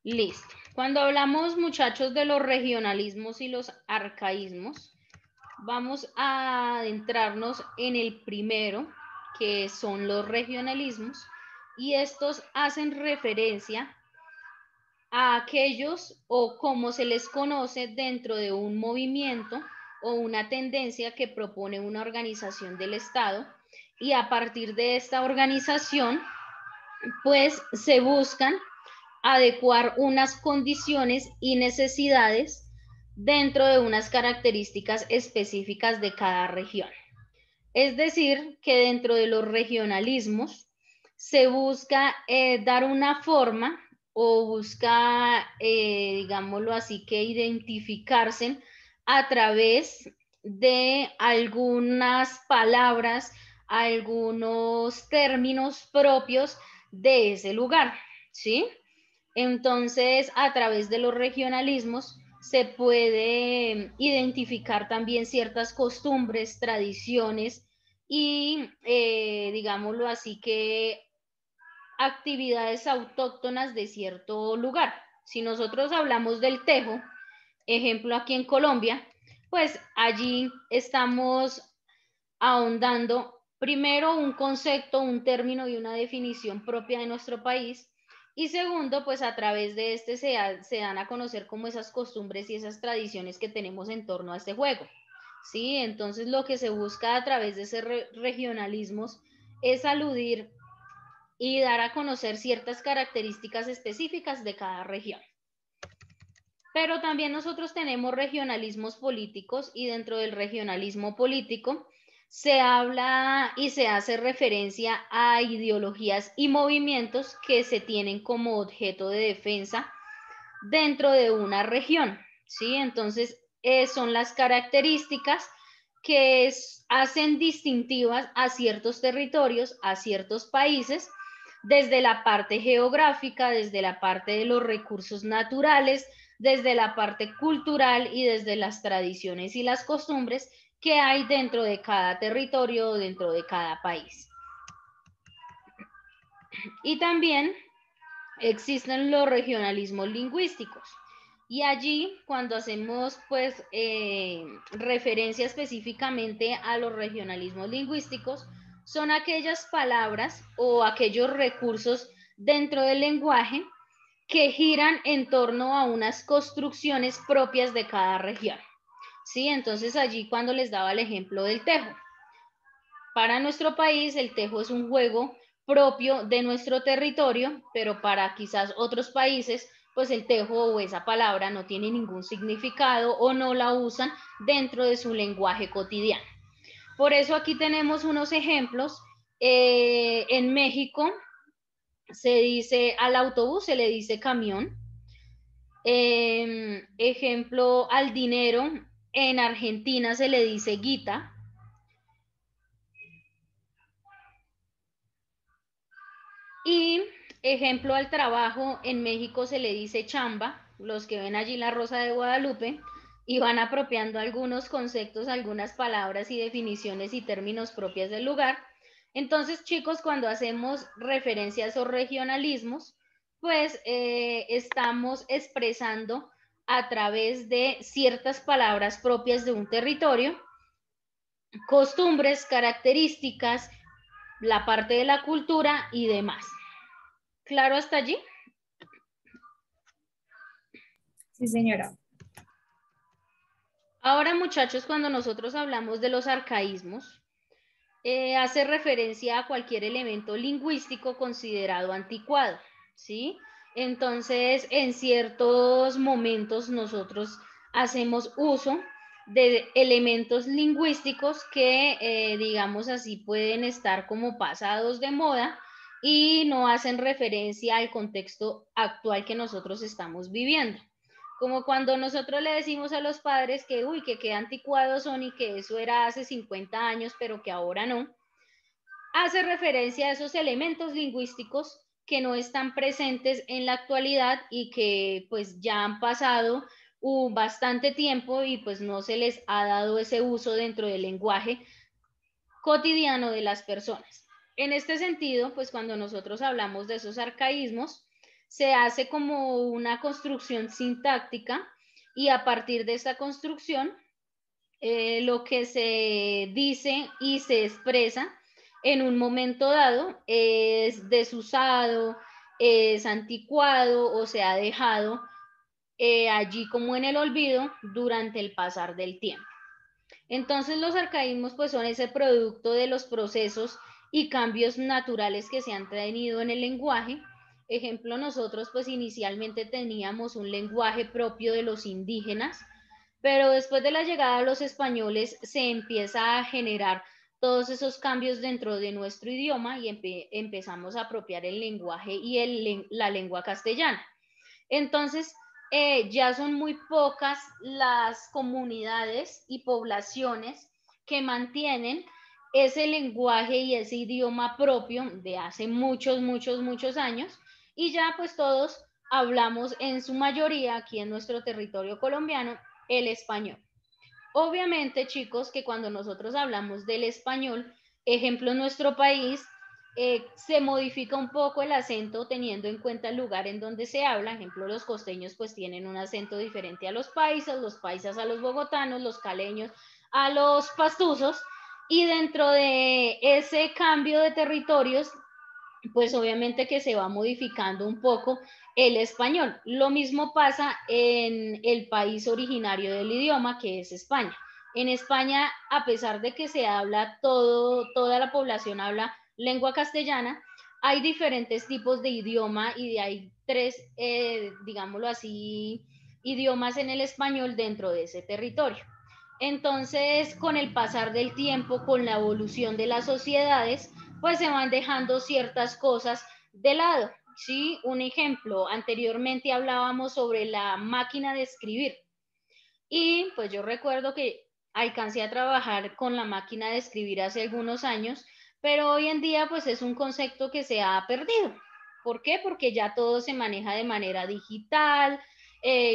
Listo. Cuando hablamos, muchachos, de los regionalismos y los arcaísmos, vamos a adentrarnos en el primero, que son los regionalismos, y estos hacen referencia a aquellos o como se les conoce dentro de un movimiento o una tendencia que propone una organización del Estado, y a partir de esta organización pues se buscan adecuar unas condiciones y necesidades dentro de unas características específicas de cada región. Es decir, que dentro de los regionalismos se busca dar una forma o busca, digámoslo así, que identificarse a través de algunas palabras, algunos términos propios de ese lugar, ¿sí? Entonces, a través de los regionalismos se puede identificar también ciertas costumbres, tradiciones y, digámoslo así, que actividades autóctonas de cierto lugar. Si nosotros hablamos del tejo, ejemplo aquí en Colombia, pues allí estamos ahondando primero un concepto, un término y una definición propia de nuestro país, y segundo, pues a través de este se dan a conocer como esas costumbres y esas tradiciones que tenemos en torno a este juego, ¿sí? Entonces lo que se busca a través de ese regionalismos es aludir y dar a conocer ciertas características específicas de cada región. Pero también nosotros tenemos regionalismos políticos, y dentro del regionalismo político se habla y se hace referencia a ideologías y movimientos que se tienen como objeto de defensa dentro de una región, ¿sí? Entonces, son las características que hacen distintivas a ciertos territorios, a ciertos países, desde la parte geográfica, desde la parte de los recursos naturales, desde la parte cultural y desde las tradiciones y las costumbres que hay dentro de cada territorio, dentro de cada país. Y también existen los regionalismos lingüísticos. Y allí, cuando hacemos pues referencia específicamente a los regionalismos lingüísticos, son aquellas palabras o aquellos recursos dentro del lenguaje que giran en torno a unas construcciones propias de cada región. ¿Sí? Entonces allí cuando les daba el ejemplo del tejo. Para nuestro país el tejo es un juego propio de nuestro territorio, pero para quizás otros países, pues el tejo o esa palabra no tiene ningún significado o no la usan dentro de su lenguaje cotidiano. Por eso aquí tenemos unos ejemplos. En México se dice al autobús, se le dice camión. Ejemplo, al dinero, en Argentina se le dice guita. Y ejemplo, al trabajo, en México se le dice chamba. Los que ven allí La Rosa de Guadalupe y van apropiando algunos conceptos, algunas palabras y definiciones y términos propias del lugar. Entonces, chicos, cuando hacemos referencia a esos regionalismos, pues estamos expresando a través de ciertas palabras propias de un territorio, costumbres, características, la parte de la cultura y demás. ¿Claro hasta allí? Sí, señora. Ahora, muchachos, cuando nosotros hablamos de los arcaísmos, hace referencia a cualquier elemento lingüístico considerado anticuado, ¿sí? Entonces, en ciertos momentos nosotros hacemos uso de elementos lingüísticos que, digamos así, pueden estar como pasados de moda y no hacen referencia al contexto actual que nosotros estamos viviendo. Como cuando nosotros le decimos a los padres que, uy, que qué anticuados son y que eso era hace 50 años, pero que ahora no, hace referencia a esos elementos lingüísticos que no están presentes en la actualidad y que pues ya han pasado bastante tiempo y pues no se les ha dado ese uso dentro del lenguaje cotidiano de las personas. En este sentido, pues cuando nosotros hablamos de esos arcaísmos, se hace como una construcción sintáctica y a partir de esta construcción lo que se dice y se expresa en un momento dado es desusado, es anticuado o se ha dejado allí como en el olvido durante el pasar del tiempo. Entonces los arcaísmos pues son ese producto de los procesos y cambios naturales que se han tenido en el lenguaje. Ejemplo, nosotros pues inicialmente teníamos un lenguaje propio de los indígenas, pero después de la llegada de los españoles se empieza a generar todos esos cambios dentro de nuestro idioma y empezamos a apropiar el lenguaje y la lengua castellana. Entonces, ya son muy pocas las comunidades y poblaciones que mantienen ese lenguaje y ese idioma propio de hace muchos, muchos, muchos años, y ya pues todos hablamos en su mayoría aquí en nuestro territorio colombiano el español. Obviamente, chicos, que cuando nosotros hablamos del español, ejemplo en nuestro país, se modifica un poco el acento teniendo en cuenta el lugar en donde se habla. Ejemplo, los costeños pues tienen un acento diferente a los paisas a los bogotanos, los caleños a los pastusos, y dentro de ese cambio de territorios pues obviamente que se va modificando un poco el español. Lo mismo pasa en el país originario del idioma, que es España. En España, a pesar de que se habla toda la población habla lengua castellana, hay diferentes tipos de idioma y hay tres, digámoslo así, idiomas en el español dentro de ese territorio. Entonces, con el pasar del tiempo, con la evolución de las sociedades, pues se van dejando ciertas cosas de lado. ¿Sí? Un ejemplo, anteriormente hablábamos sobre la máquina de escribir y pues yo recuerdo que alcancé a trabajar con la máquina de escribir hace algunos años, pero hoy en día pues es un concepto que se ha perdido. ¿Por qué? Porque ya todo se maneja de manera digital,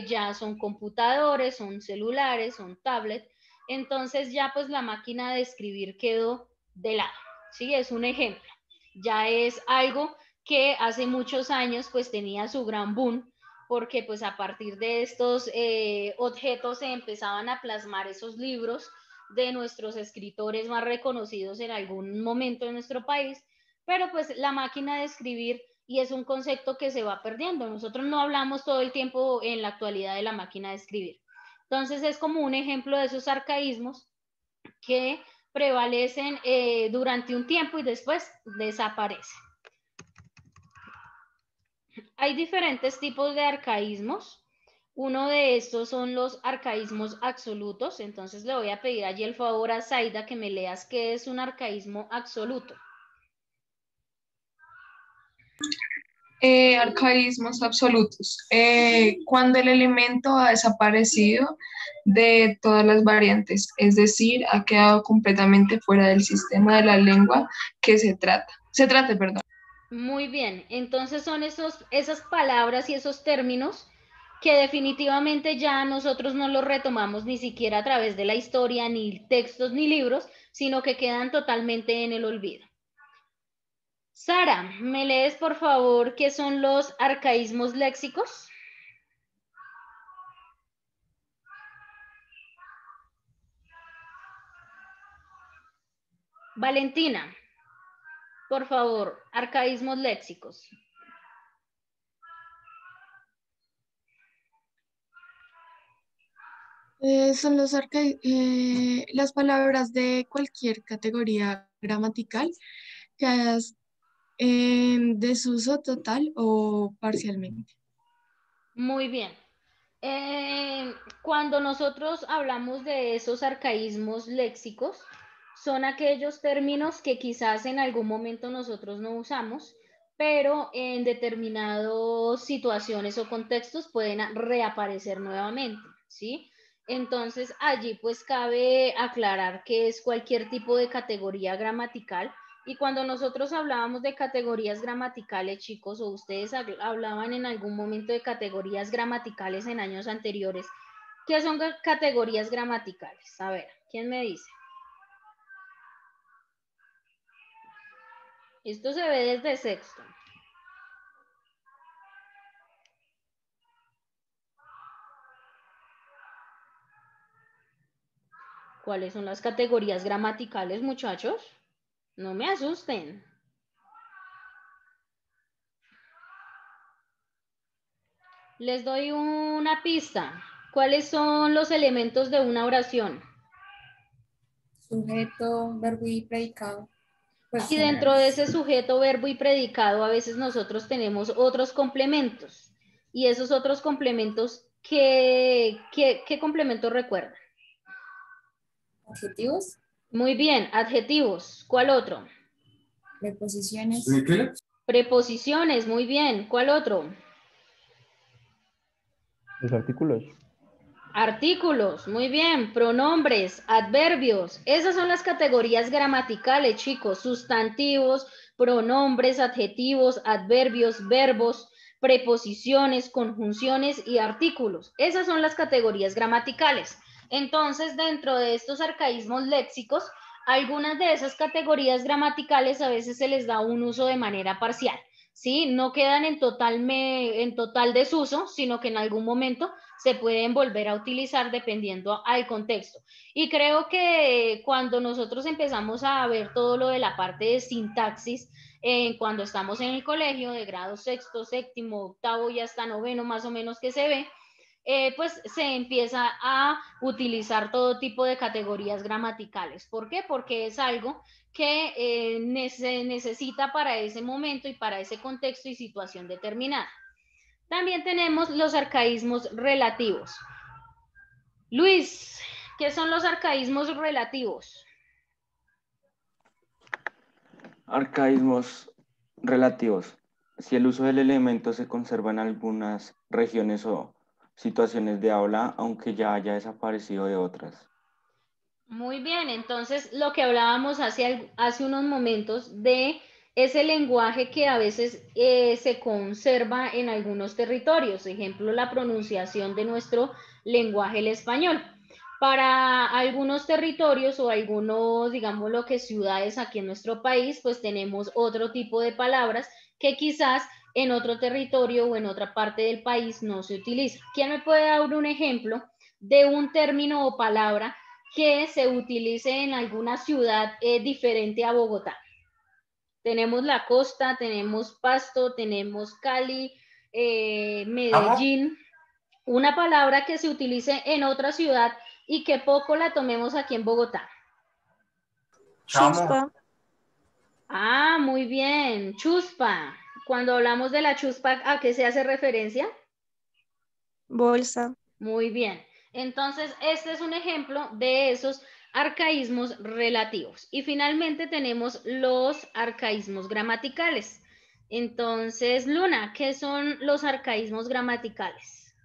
ya son computadores, son celulares, son tablets, entonces ya pues la máquina de escribir quedó de lado. Sí, es un ejemplo. Ya es algo que hace muchos años pues tenía su gran boom, porque pues a partir de estos objetos se empezaban a plasmar esos libros de nuestros escritores más reconocidos en algún momento de nuestro país, pero pues la máquina de escribir y es un concepto que se va perdiendo. Nosotros no hablamos todo el tiempo en la actualidad de la máquina de escribir. Entonces es como un ejemplo de esos arcaísmos que prevalecen durante un tiempo y después desaparecen. Hay diferentes tipos de arcaísmos. Uno de estos son los arcaísmos absolutos. Entonces le voy a pedir allí el favor a Zaida que me leas qué es un arcaísmo absoluto. Arcaísmos absolutos. Cuando el elemento ha desaparecido de todas las variantes, es decir, ha quedado completamente fuera del sistema de la lengua que se trate, perdón. Muy bien, entonces son esas palabras y esos términos que definitivamente ya nosotros no los retomamos ni siquiera a través de la historia, ni textos, ni libros, sino que quedan totalmente en el olvido. Sara, ¿me lees por favor qué son los arcaísmos léxicos? Valentina, por favor, arcaísmos léxicos. Son las palabras de cualquier categoría gramatical que hayas en desuso total o parcialmente. Muy bien. Cuando nosotros hablamos de esos arcaísmos léxicos, son aquellos términos que quizás en algún momento nosotros no usamos, pero en determinadas situaciones o contextos pueden reaparecer nuevamente, ¿sí? Entonces allí pues cabe aclarar que es cualquier tipo de categoría gramatical y cuando nosotros hablábamos de categorías gramaticales, chicos, o ustedes hablaban en algún momento de categorías gramaticales en años anteriores, ¿qué son categorías gramaticales? A ver, ¿quién me dice? Esto se ve desde sexto. ¿Cuáles son las categorías gramaticales, muchachos? No me asusten. Les doy una pista. ¿Cuáles son los elementos de una oración? Sujeto, verbo y predicado. Pues Y dentro de generales. ese sujeto, verbo y predicado, a veces nosotros tenemos otros complementos. Y esos otros complementos, ¿qué complementos recuerdan? Adjetivos, Muy bien, adjetivos. ¿Cuál otro? preposiciones, Preposiciones, muy bien. ¿Cuál otro? Los artículos. Artículos, muy bien. Pronombres, adverbios. Esas son las categorías gramaticales, chicos. Sustantivos, pronombres, adjetivos, adverbios, verbos, preposiciones, conjunciones y artículos. Esas son las categorías gramaticales. Entonces, dentro de estos arcaísmos léxicos, algunas de esas categorías gramaticales a veces se les da un uso de manera parcial, ¿sí? No quedan en total desuso, sino que en algún momento se pueden volver a utilizar dependiendo al contexto. Y creo que cuando nosotros empezamos a ver todo lo de la parte de sintaxis, cuando estamos en el colegio de grado sexto, séptimo, octavo y hasta noveno más o menos que se ve, pues se empieza a utilizar todo tipo de categorías gramaticales. ¿Por qué? Porque es algo que se necesita para ese momento y para ese contexto y situación determinada. También tenemos los arcaísmos relativos. Luis, ¿qué son los arcaísmos relativos? Arcaísmos relativos. Si el uso del elemento se conserva en algunas regiones o situaciones de habla, aunque ya haya desaparecido de otras. Muy bien, entonces lo que hablábamos hace unos momentos de ese lenguaje que a veces se conserva en algunos territorios, ejemplo, la pronunciación de nuestro lenguaje, el español. Para algunos territorios o algunos, digamos, lo que ciudades aquí en nuestro país, pues tenemos otro tipo de palabras que quizás en otro territorio o en otra parte del país no se utiliza. ¿Quién me puede dar un ejemplo de un término o palabra que se utilice en alguna ciudad diferente a Bogotá? Tenemos la costa, tenemos Pasto, tenemos Cali, Medellín. Una palabra que se utilice en otra ciudad y que poco la tomemos aquí en Bogotá. Chuspa. Ah, muy bien, chuspa. Cuando hablamos de la chuspa, ¿a qué se hace referencia? Bolsa. Muy bien. Entonces, este es un ejemplo de esos arcaísmos relativos. Y finalmente tenemos los arcaísmos gramaticales. Entonces, Luna, ¿qué son los arcaísmos gramaticales?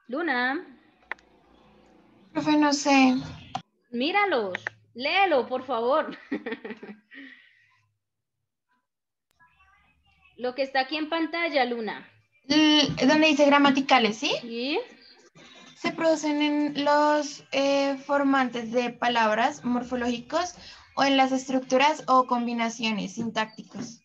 Luna. Profe, no sé. Míralos, léelo, por favor. Lo que está aquí en pantalla, Luna. Donde dice gramaticales, ¿sí? ¿Sí? Se producen en los formantes de palabras morfológicos o en las estructuras o combinaciones sintácticos.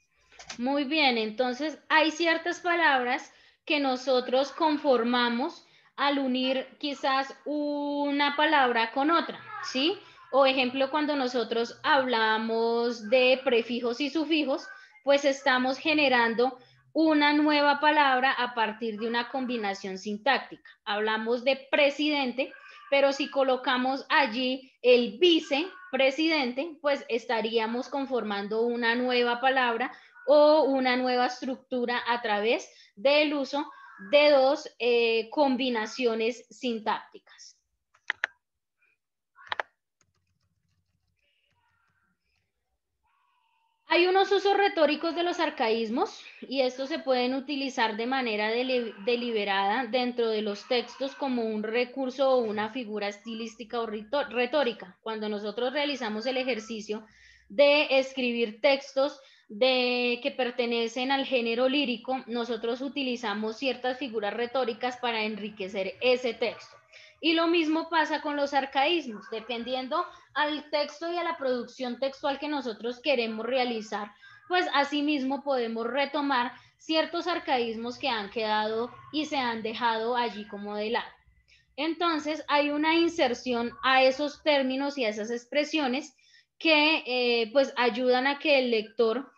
Muy bien, entonces hay ciertas palabras que nosotros conformamos al unir quizás una palabra con otra, ¿sí? O ejemplo, cuando nosotros hablamos de prefijos y sufijos, pues estamos generando una nueva palabra a partir de una combinación sintáctica. Hablamos de presidente, pero si colocamos allí el vicepresidente, pues estaríamos conformando una nueva palabra o una nueva estructura a través del uso de dos combinaciones sintácticas. Hay unos usos retóricos de los arcaísmos y estos se pueden utilizar de manera deliberada dentro de los textos como un recurso o una figura estilística o retórica. Cuando nosotros realizamos el ejercicio de escribir textos que pertenecen al género lírico, nosotros utilizamos ciertas figuras retóricas para enriquecer ese texto. Y lo mismo pasa con los arcaísmos, dependiendo al texto y a la producción textual que nosotros queremos realizar, pues asimismo podemos retomar ciertos arcaísmos que han quedado y se han dejado allí como de lado. Entonces hay una inserción a esos términos y a esas expresiones que pues ayudan a que el lector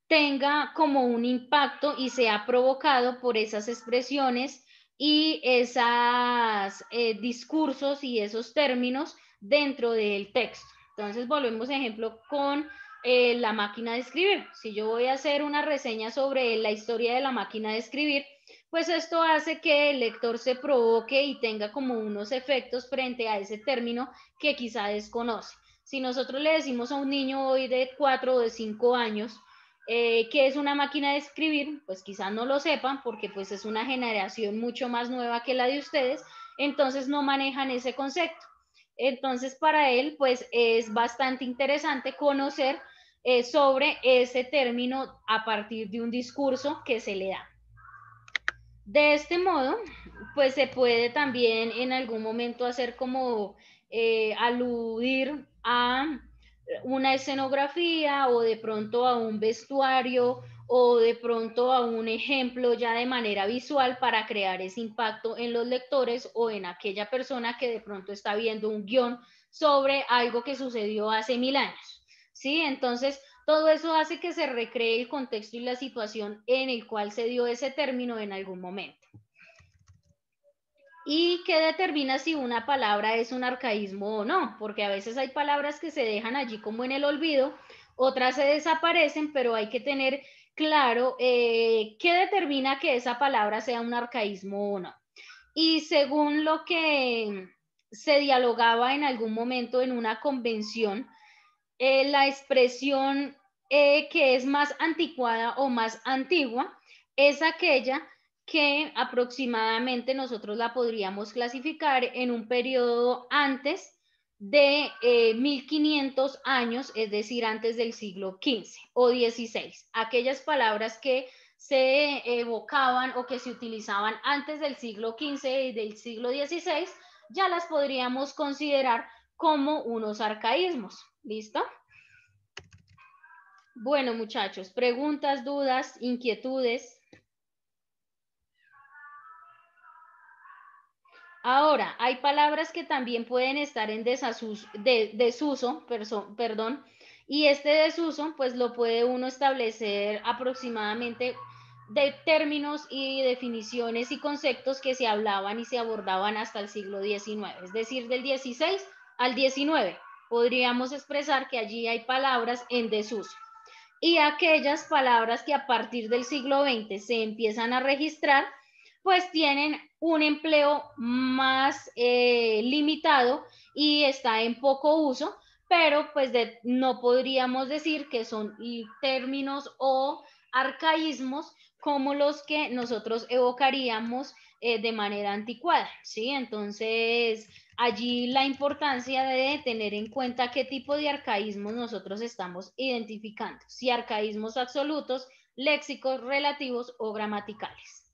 tenga como un impacto y sea provocado por esas expresiones y esos discursos y esos términos dentro del texto. Entonces volvemos ejemplo con la máquina de escribir. Si yo voy a hacer una reseña sobre la historia de la máquina de escribir, pues esto hace que el lector se provoque y tenga como unos efectos frente a ese término que quizá desconoce. Si nosotros le decimos a un niño hoy de 4 o de 5 años, ¿qué es una máquina de escribir? Pues quizás no lo sepan porque pues es una generación mucho más nueva que la de ustedes, entonces no manejan ese concepto. Entonces para él pues es bastante interesante conocer sobre ese término a partir de un discurso que se le da. De este modo, pues se puede también en algún momento hacer como aludir a una escenografía o de pronto a un vestuario o de pronto a un ejemplo ya de manera visual para crear ese impacto en los lectores o en aquella persona que de pronto está viendo un guión sobre algo que sucedió hace 1000 años. ¿Sí? Entonces, todo eso hace que se recree el contexto y la situación en el cual se dio ese término en algún momento. ¿Y qué determina si una palabra es un arcaísmo o no? Porque a veces hay palabras que se dejan allí como en el olvido, otras se desaparecen, pero hay que tener claro qué determina que esa palabra sea un arcaísmo o no. Y según lo que se dialogaba en algún momento en una convención, la expresión que es más anticuada o más antigua es aquella que aproximadamente nosotros la podríamos clasificar en un periodo antes de 1500 años, es decir, antes del siglo XV o XVI. Aquellas palabras que se evocaban o que se utilizaban antes del siglo XV y del siglo XVI, ya las podríamos considerar como unos arcaísmos. ¿Listo? Bueno, muchachos, preguntas, dudas, inquietudes. Ahora, hay palabras que también pueden estar en desuso, perdón, y este desuso, pues lo puede uno establecer aproximadamente de términos y definiciones y conceptos que se hablaban y se abordaban hasta el siglo XIX, es decir, del 16 al 19. Podríamos expresar que allí hay palabras en desuso. Y aquellas palabras que a partir del siglo XX se empiezan a registrar, pues tienen un empleo más limitado y está en poco uso, pero pues no podríamos decir que son términos o arcaísmos como los que nosotros evocaríamos de manera anticuada, ¿sí? Entonces, allí la importancia de tener en cuenta qué tipo de arcaísmos nosotros estamos identificando, si arcaísmos absolutos, léxicos, relativos o gramaticales.